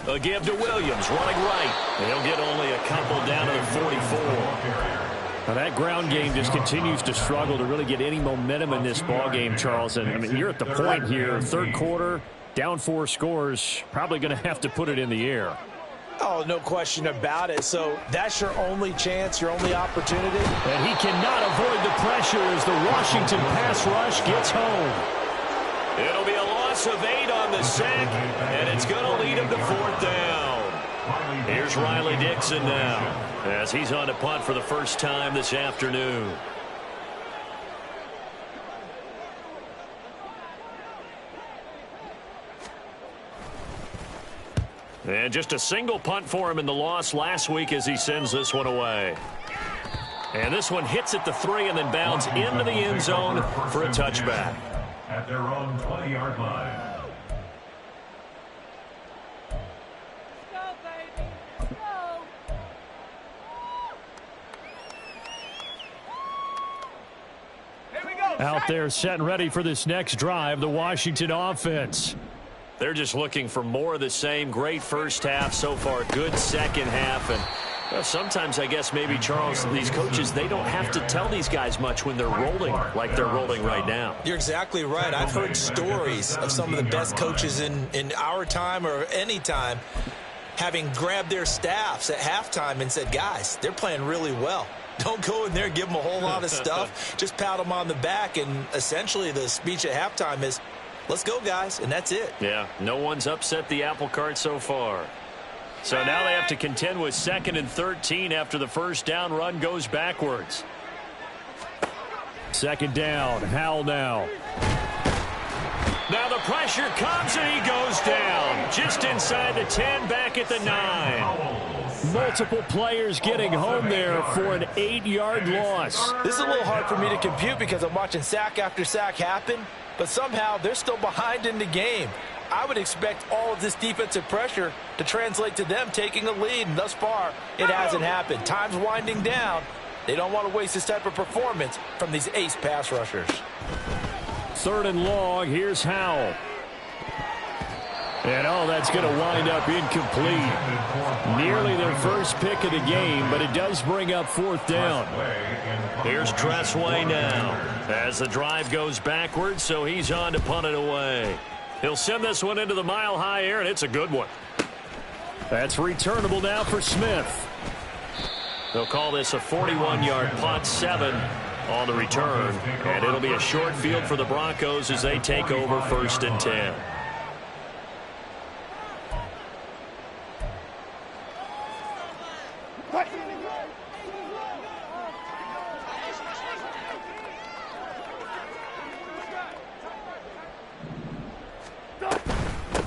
A give to Williams, running right. And he'll get only a couple down to the 44. Now that ground game just continues to struggle to really get any momentum in this ball game, Charles. And I mean, you're at the point here, 3rd quarter, down 4 scores, probably going to have to put it in the air. Oh, no question about it. So that's your only chance, your only opportunity. And he cannot avoid the pressure as the Washington pass rush gets home. It'll be a loss of 8 on the sack, and it's going to lead him to 4th down. Here's Riley Dixon now as he's on to punt for the first time this afternoon. And just a single punt for him in the loss last week as he sends this one away. And this one hits at the 3 and then bounds into the end zone for a touchback. At their own 20-yard line. Out there set and ready for this next drive, the Washington offense. They're just looking for more of the same. Great first half so far. Good second half. And well, sometimes I guess maybe, Charles, these coaches, they don't have to tell these guys much when they're rolling like they're rolling right now. You're exactly right. I've heard stories of some of the best coaches in our time or any time having grabbed their staffs at halftime and said, guys, they're playing really well. Don't go in there and give them a whole lot of stuff. Just pat them on the back. And essentially the speech at halftime is, let's go, guys, and that's it. Yeah, no one's upset the apple cart so far. So now they have to contend with 2nd and 13 after the first down run goes backwards. 2nd down, Howell now. Now the pressure comes and he goes down. Just inside the 10, back at the 9. Multiple players getting home there for an 8-yard loss. This is a little hard for me to compute because I'm watching sack after sack happen, but somehow they're still behind in the game. I would expect all of this defensive pressure to translate to them taking a lead, and thus far, it hasn't happened. Time's winding down. They don't want to waste this type of performance from these ace pass rushers. 3rd and long, here's Howell. And that's going to wind up incomplete. Nearly their first pick of the game, but it does bring up 4th down. Here's Tressway now as the drive goes backwards, so he's on to punt it away. He'll send this one into the mile-high air, and it's a good one. That's returnable now for Smith. They'll call this a 41-yard punt, 7 on the return, and it'll be a short field for the Broncos as they take over 1st and 10.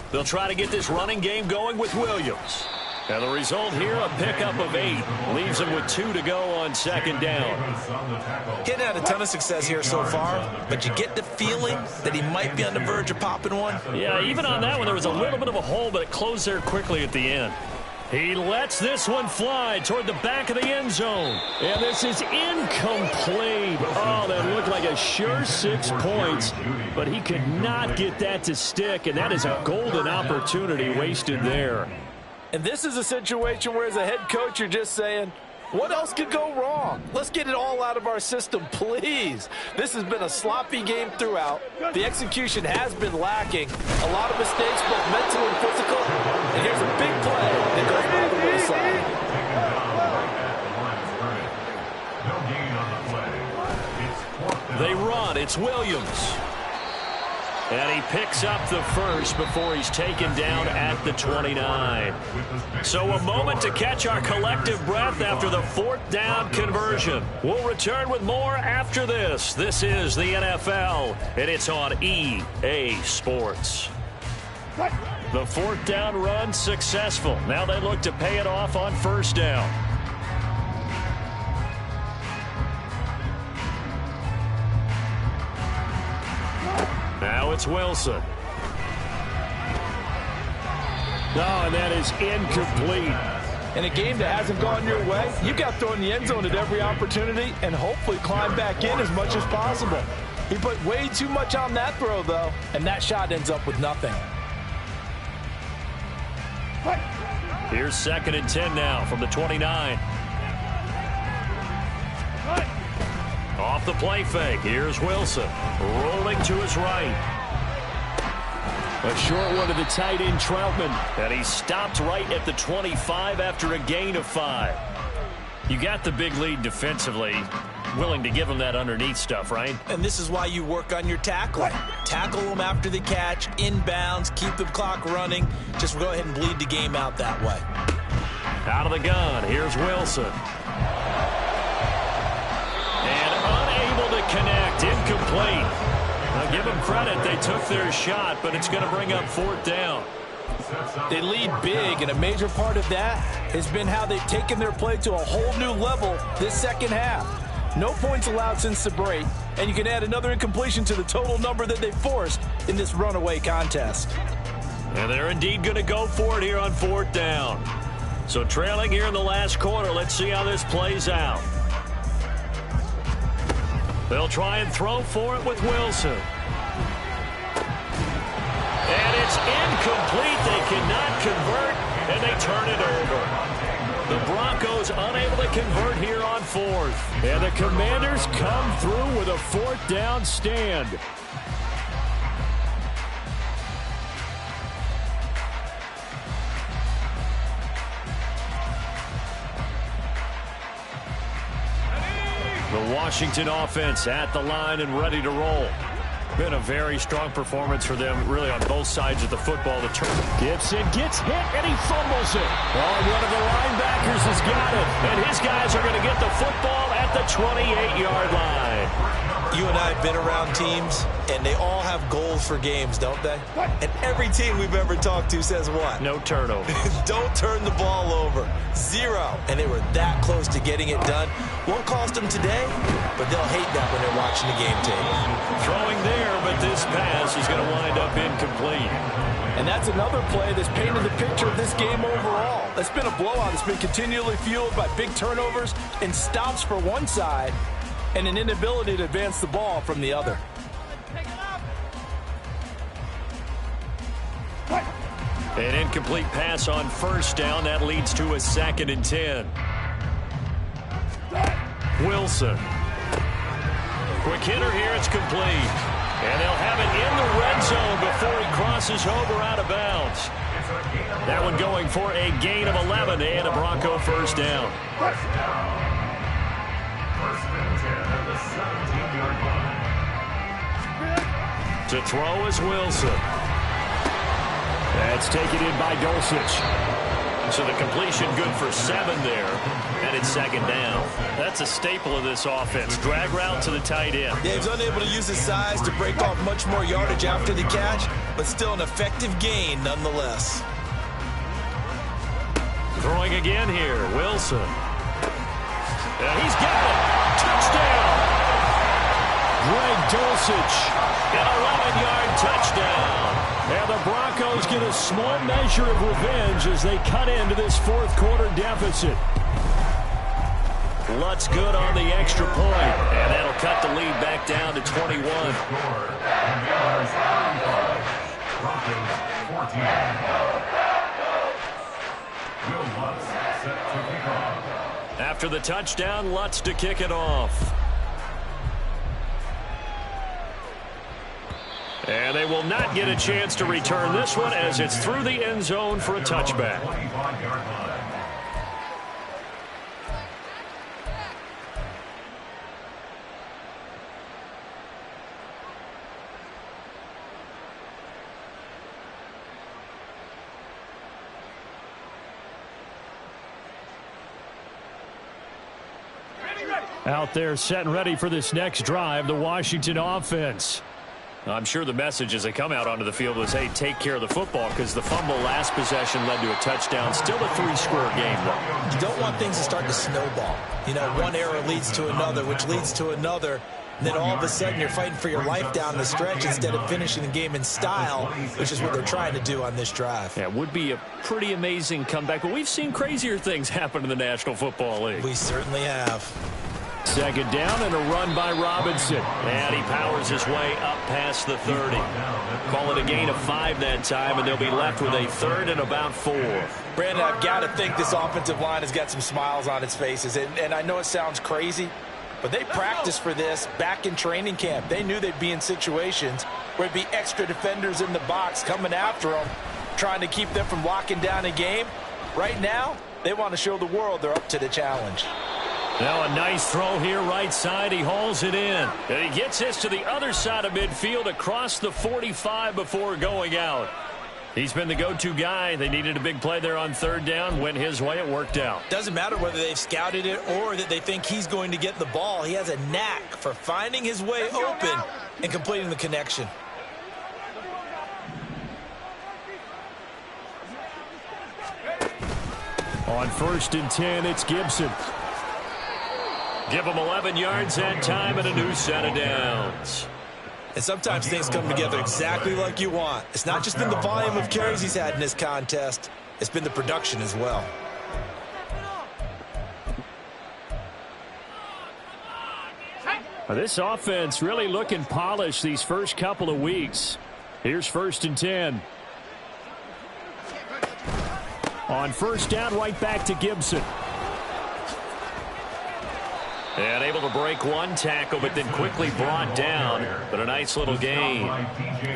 They'll try to get this running game going with Williams. And the result here, a pickup of 8. Leaves him with 2 to go on 2nd down. Getting had a ton of success here so far, but you get the feeling that he might be on the verge of popping one. Yeah, even on that one, there was a little bit of a hole, but it closed there quickly at the end. He lets this one fly toward the back of the end zone. And this is incomplete. Oh, that looked like a sure 6 points, but he could not get that to stick, and that is a golden opportunity wasted there. And this is a situation where, as a head coach, you're just saying, what else could go wrong? Let's get it all out of our system, please. This has been a sloppy game throughout. The execution has been lacking. A lot of mistakes, both mental and physical. And here's a big play that goes by the wayside. They run. It's Williams. And he picks up the first before he's taken down at the 29. So a moment to catch our collective breath after the 4th down conversion. We'll return with more after this. This is the NFL, and it's on EA Sports. The 4th down run successful. Now they look to pay it off on 1st down. Now it's Wilson. And that is incomplete. In a game that hasn't gone your way, you've got to throw in the end zone at every opportunity and hopefully climb back in as much as possible. He put way too much on that throw, though, and that shot ends up with nothing. Here's 2nd and 10 now from the 29. Off the play fake. Here's Wilson. Rolling to his right. A short one to the tight end, Troutman. And he stopped right at the 25 after a gain of 5. You got the big lead defensively. Willing to give him that underneath stuff, right? And this is why you work on your tackling. Tackle them after the catch, inbounds, keep the clock running. Just go ahead and bleed the game out that way. Out of the gun. Here's Wilson. And unable to connect. Incomplete. Now give them credit. They took their shot, but it's going to bring up 4th down. They lead big, and a major part of that has been how they've taken their play to a whole new level this second half. No points allowed since the break, and you can add another incompletion to the total number that they forced in this runaway contest. And they're indeed going to go for it here on 4th down. So trailing here in the last quarter, let's see how this plays out. They'll try and throw for it with Wilson. And it's incomplete. They cannot convert, and they turn it over. The Broncos unable to convert here on 4th. And the Commanders come through with a 4th down stand. The Washington offense at the line and ready to roll. Been a very strong performance for them, really, on both sides of the football. The Gibson gets hit, and he fumbles it. Oh, one of the linebackers has got it, and his guys are going to get the football at the 28-yard line. You and I have been around teams, and they all have goals for games, don't they? And every team we've ever talked to says what? No turnover. Don't turn the ball over. 0. And they were that close to getting it done. Won't cost them today, but they'll hate that when they're watching the game tape. Throwing there, but this pass is going to wind up incomplete. And that's another play that's painted the picture of this game overall. It's been a blowout. It's been continually fueled by big turnovers and stops for one side and an inability to advance the ball from the other. An incomplete pass on first down. That leads to a 2nd and 10. Wilson. Quick hitter here. It's complete. And they'll have it in the red zone before he crosses over out of bounds. That one going for a gain of 11 and a Bronco first down. First and 10 at the 17-yard line. To throw is Wilson. That's taken in by Dulcich. So the completion good for 7 there. And it's 2nd down. That's a staple of this offense. Drag route to the tight end. Yeah, he's unable to use his size to break off much more yardage after the catch, but still an effective gain nonetheless. Throwing again here, Wilson. He's got it. Touchdown. Greg Dulcich. An 11-yard touchdown. And the Broncos get a small measure of revenge as they cut into this 4th quarter deficit. Lutz good on the extra point, and that'll cut the lead back down to 21. After the touchdown, Lutz to kick it off. And they will not get a chance to return this one as it's through the end zone for a touchback. Out there set and ready for this next drive, the Washington offense. I'm sure the message as they come out onto the field was, hey, take care of the football, because the fumble last possession led to a touchdown. Still a 3-score game, though. You don't want things to start to snowball. You know, one error leads to another, which leads to another. And then all of a sudden you're fighting for your life down the stretch instead of finishing the game in style, which is what they're trying to do on this drive. Yeah, it would be a pretty amazing comeback, but we've seen crazier things happen in the National Football League. We certainly have. 2nd down and a run by Robinson. And he powers his way up past the 30. Call it a gain of 5 that time, and they'll be left with a 3rd and about 4. Brandon, I've got to think this offensive line has got some smiles on its faces. And I know it sounds crazy, but they practiced for this back in training camp. They knew they'd be in situations where there'd be extra defenders in the box coming after them, trying to keep them from locking down a game. Right now, they want to show the world they're up to the challenge. Now a nice throw here right side. He hauls it in. And he gets this to the other side of midfield across the 45 before going out. He's been the go-to guy. They needed a big play there on 3rd down. Went his way. It worked out. Doesn't matter whether they've scouted it or that they think he's going to get the ball. He has a knack for finding his way open and completing the connection. On 1st and 10, it's Gibson. Give him 11 yards that time and a new set of downs. And sometimes things come together exactly like you want. It's not just been the volume of carries he's had in this contest. It's been the production as well. This offense really looking polished these first couple of weeks. Here's 1st and 10. On 1st down, right back to Gibson. And able to break one tackle, but then quickly brought down. But a nice little gain.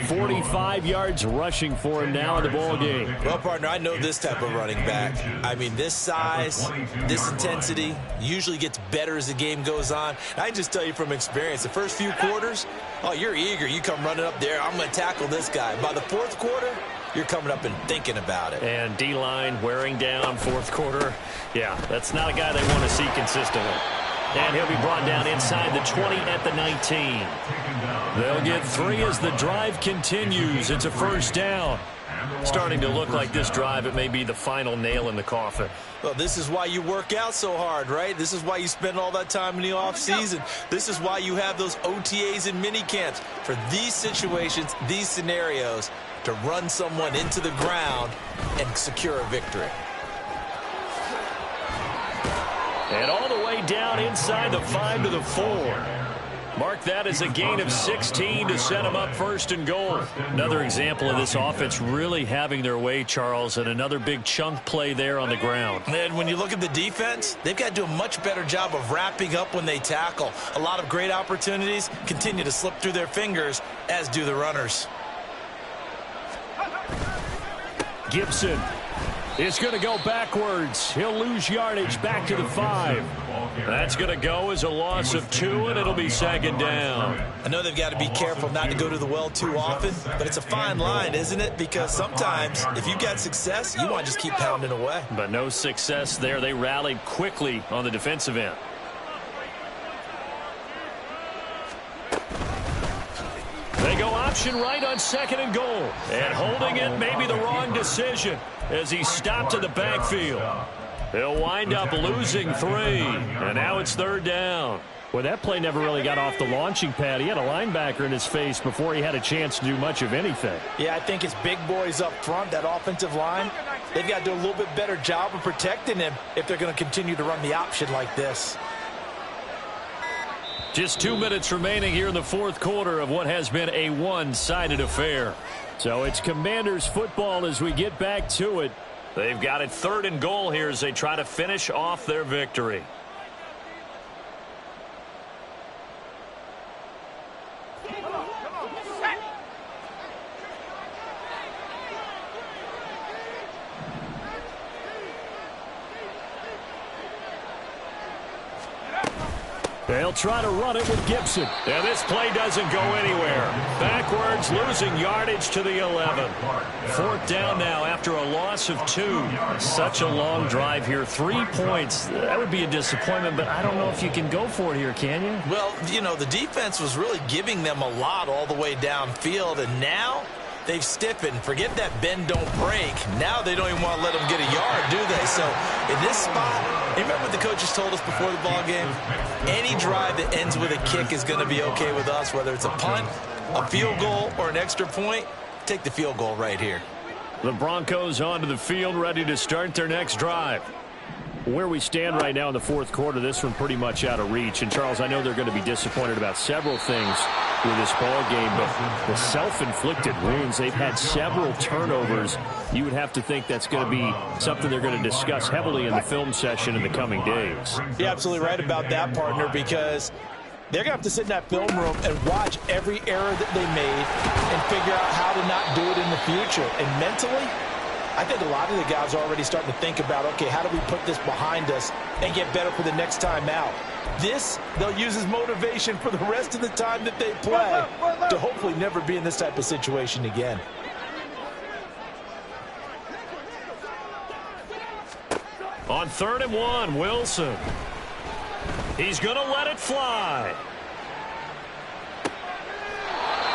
45 yards rushing for him now in the ball game. Well, partner, I know this type of running back. I mean, this size, this intensity usually gets better as the game goes on. And I can just tell you from experience, the first few quarters, oh, you're eager. You come running up there, I'm going to tackle this guy. By the fourth quarter, you're coming up and thinking about it. And D-line wearing down fourth quarter. Yeah, that's not a guy they want to see consistently. And he'll be brought down inside the 20 at the 19. They'll get 3 as the drive continues. It's a first down. Starting to look like this drive, it may be the final nail in the coffin. Well, this is why you work out so hard, right? This is why you spend all that time in the offseason. This is why you have those OTAs and mini camps for these situations, these scenarios, to run someone into the ground and secure a victory. And all the way down inside the 5 to the 4. Mark that as a gain of 16 to set him up first and goal. Another example of this offense really having their way, Charles, and another big chunk play there on the ground. And when you look at the defense, they've got to do a much better job of wrapping up when they tackle. A lot of great opportunities continue to slip through their fingers, as do the runners. Gibson is going to go backwards. He'll lose yardage back to the 5. That's going to go as a loss of 2, and it'll be second down. I know they've got to be careful not to go to the well too often, but it's a fine line, isn't it? Because sometimes if you've got success, you want to just keep pounding away. But no success there. They rallied quickly on the defensive end. They go option right on second and goal. And holding it may be the wrong decision as he stopped in the backfield. He'll wind up losing 3. And now it's third down. Well, that play never really got off the launching pad. He had a linebacker in his face before he had a chance to do much of anything. Yeah, I think it's big boys up front, that offensive line. They've got to do a little bit better job of protecting him if they're going to continue to run the option like this. Just 2 minutes remaining here in the fourth quarter of what has been a one-sided affair. So it's Commanders football as we get back to it. They've got it third and goal here as they try to finish off their victory. They'll try to run it with Gibson. And this play doesn't go anywhere. Backwards, losing yardage to the 11. Fourth down now after a loss of 2. Such a long drive here. 3 points. That would be a disappointment, but I don't know if you can go for it here, can you? Well, you know, the defense was really giving them a lot all the way downfield, and now they've stiffened. Forget that bend, don't break. Now they don't even want to let them get a yard, do they? So in this spot, you remember what the coaches told us before the ball game? Any drive that ends with a kick is going to be okay with us, whether it's a punt, a field goal, or an extra point. Take the field goal right here. The Broncos onto the field, ready to start their next drive. Where we stand right now in the fourth quarter, this one pretty much out of reach. And, Charles, I know they're going to be disappointed about several things with this ball game, but the self-inflicted wounds, they've had several turnovers. You would have to think that's going to be something they're going to discuss heavily in the film session in the coming days. You're absolutely right about that, partner, because they're going to have to sit in that film room and watch every error that they made and figure out how to not do it in the future. And mentally, I think a lot of the guys are already starting to think about, okay, how do we put this behind us and get better for the next time out? This, they'll use as motivation for the rest of the time that they play to hopefully never be in this type of situation again. On 3rd and 1, Wilson. He's going to let it fly.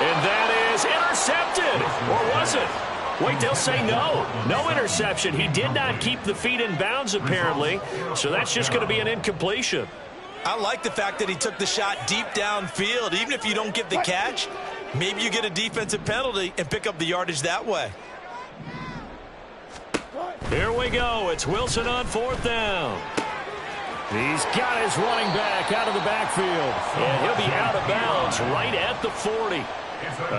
And that is intercepted. Or was it? Wait, they'll say no. No interception. He did not keep the feet in bounds, apparently. So that's just going to be an incompletion. I like the fact that he took the shot deep downfield. Even if you don't get the catch, maybe you get a defensive penalty and pick up the yardage that way. Here we go. It's Wilson on 4th down. He's got his running back out of the backfield. And he'll be out of bounds right at the 40.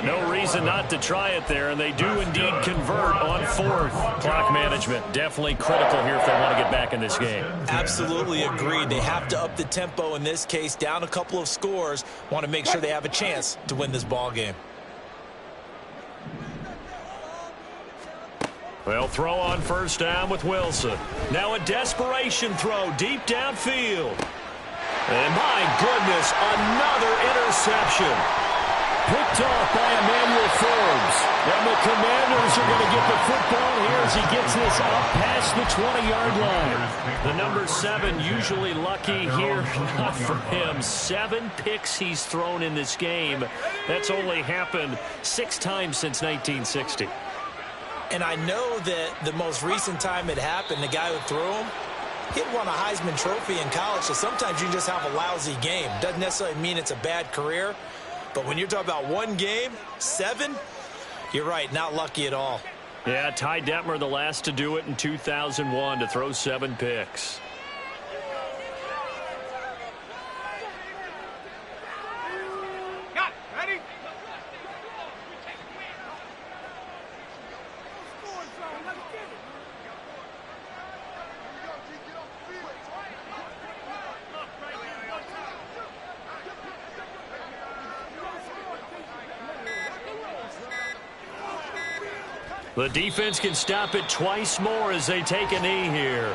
No reason not to try it there, and they do indeed convert on fourth. Clock management definitely critical here if they want to get back in this game. Absolutely agreed. They have to up the tempo in this case, down a couple of scores. Want to make sure they have a chance to win this ball game. They'll throw on first down with Wilson. Now a desperation throw deep downfield. And my goodness, another interception. Picked off by Emmanuel Forbes. And the Commanders are going to get the football here as he gets this up past the 20-yard line. The number 7 usually lucky here. Not for him. 7 picks he's thrown in this game. That's only happened 6 times since 1960. And I know that the most recent time it happened, the guy who threw him, he had won a Heisman Trophy in college, so sometimes you just have a lousy game. Doesn't necessarily mean it's a bad career, but when you're talking about one game, 7, you're right, not lucky at all. Yeah, Ty Detmer, the last to do it in 2001, to throw 7 picks. The defense can stop it twice more as they take a knee here.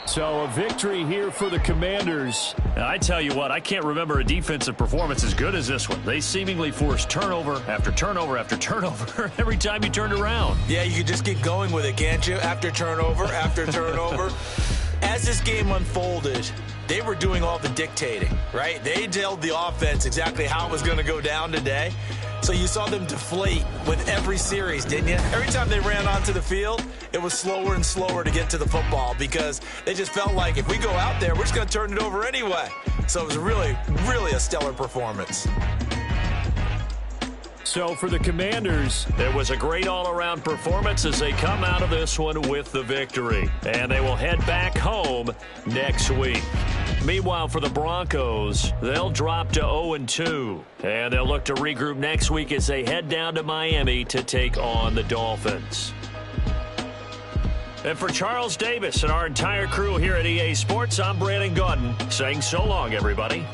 So a victory here for the Commanders. I tell you what, I can't remember a defensive performance as good as this one. They seemingly forced turnover after turnover after turnover every time you turned around. Yeah, you can just keep going with it, can't you? After turnover, after turnover. As this game unfolded, they were doing all the dictating, right? They told the offense exactly how it was going to go down today. So you saw them deflate with every series, didn't you? Every time they ran onto the field, it was slower and slower to get to the football because they just felt like if we go out there, we're just going to turn it over anyway. So it was really, really a stellar performance. So for the Commanders, it was a great all-around performance as they come out of this one with the victory. And they will head back home next week. Meanwhile, for the Broncos, they'll drop to 0-2. And they'll look to regroup next week as they head down to Miami to take on the Dolphins. And for Charles Davis and our entire crew here at EA Sports, I'm Brandon Gaudin saying so long, everybody.